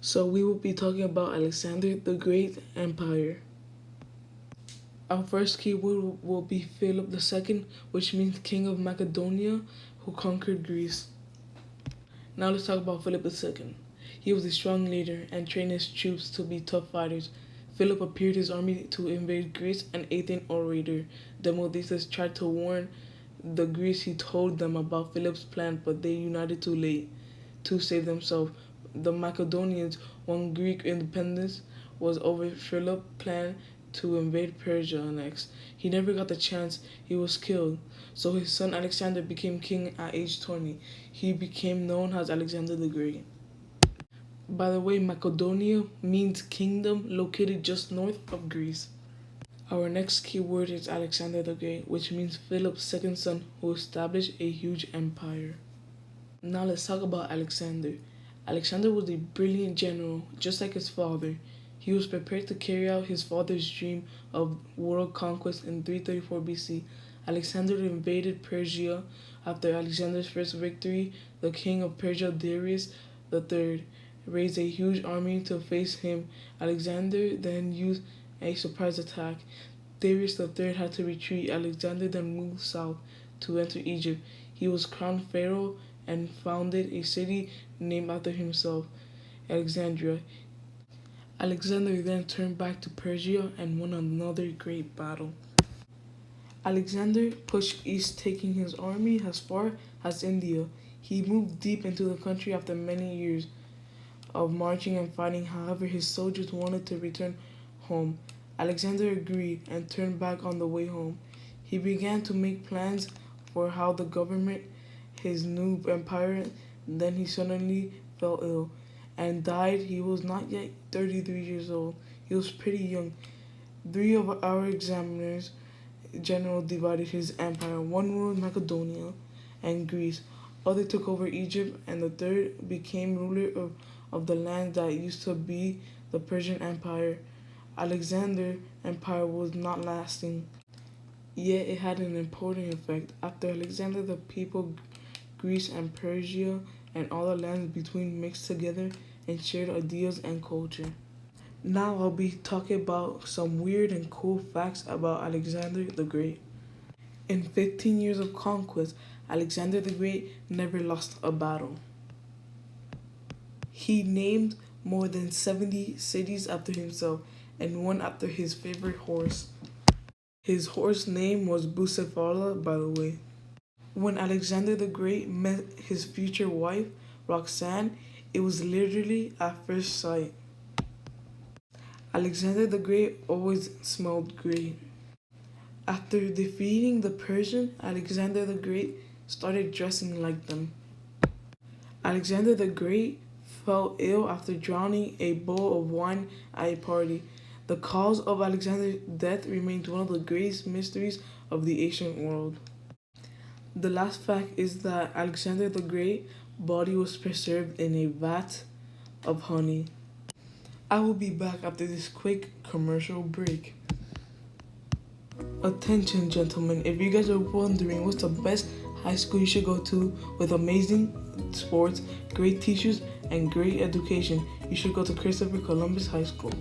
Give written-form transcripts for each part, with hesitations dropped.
So we will be talking about Alexander the Great Empire. Our first keyword will be Philip II, which means King of Macedonia, who conquered Greece. Now let's talk about Philip II. He was a strong leader and trained his troops to be tough fighters. Philip appeared his army to invade Greece, and Athenian orator Demosthenes tried to warn the Greeks. He told them about Philip's plan, but they united too late to save themselves. The Macedonians won Greek independence was over Philip's plan to invade Persia next. He never got the chance. He was killed. So his son Alexander became king at age 20. He became known as Alexander the Great. By the way, Macedonia means kingdom located just north of Greece. Our next keyword is Alexander the Great, which means Philip's second son who established a huge empire. Now let's talk about Alexander. Alexander was a brilliant general, just like his father. He was prepared to carry out his father's dream of world conquest in 334 BC. Alexander invaded Persia. After Alexander's first victory, the king of Persia, Darius III, raised a huge army to face him. Alexander then used a surprise attack. Darius III had to retreat. Alexander then moved south to enter Egypt. He was crowned pharaoh and founded a city named after himself, Alexandria. Alexander then turned back to Persia and won another great battle. Alexander pushed east, taking his army as far as India. He moved deep into the country after many years of marching and fighting. However, his soldiers wanted to return home. Alexander agreed and turned back on the way home. He began to make plans for how the government his new empire. Then he suddenly fell ill and died. He was not yet 33 years old. He was pretty young. Three of our examiners general divided his empire. One ruled Macedonia and Greece. Other took over Egypt, and the third became ruler of the land that used to be the Persian Empire. Alexander's empire was not lasting, yet it had an important effect. After Alexander, the people Greece and Persia and all the lands between mixed together and shared ideas and culture. Now I'll be talking about some weird and cool facts about Alexander the Great. In 15 years of conquest, Alexander the Great never lost a battle. He named more than 70 cities after himself and one after his favorite horse. His horse name was Bucephala, by the way. When Alexander the Great met his future wife, Roxanne, it was literally at first sight. Alexander the Great always smelled great. After defeating the Persians, Alexander the Great started dressing like them. Alexander the Great fell ill after drowning a bowl of wine at a party. The cause of Alexander's death remains one of the greatest mysteries of the ancient world. The last fact is that Alexander the Great's body was preserved in a vat of honey. I will be back after this quick commercial break. Attention, gentlemen, if you guys are wondering what's the best high school you should go to with amazing sports, great teachers, and great education, you should go to Christopher Columbus High School.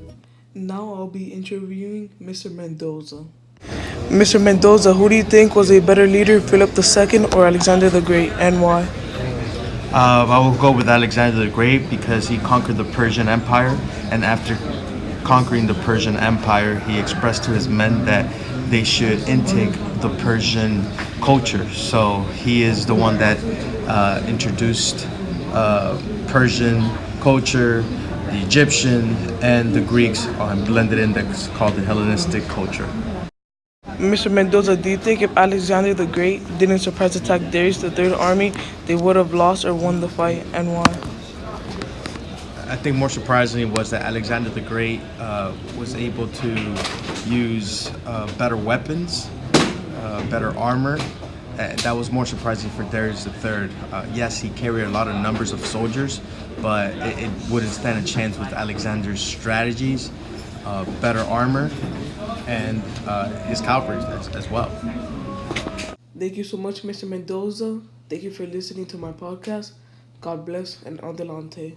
Now I'll be interviewing Mr. Mendoza. Mr. Mendoza, who do you think was a better leader, Philip II or Alexander the Great, and why? I will go with Alexander the Great because he conquered the Persian Empire, and after conquering the Persian Empire, he expressed to his men that they should intake the Persian culture. So he is the one that introduced Persian culture, the Egyptian, and the Greeks blended in that's called the Hellenistic culture. Mr. Mendoza, do you think if Alexander the Great didn't surprise attack Darius the Third army, they would have lost or won the fight, and why? I think more surprisingly was that Alexander the Great was able to use better weapons, better armor. That was more surprising for Darius III. Yes, he carried a lot of numbers of soldiers, but it wouldn't stand a chance with Alexander's strategies, better armor, and his cavalry as well. Thank you so much, Mr. Mendoza. Thank you for listening to my podcast. God bless and adelante.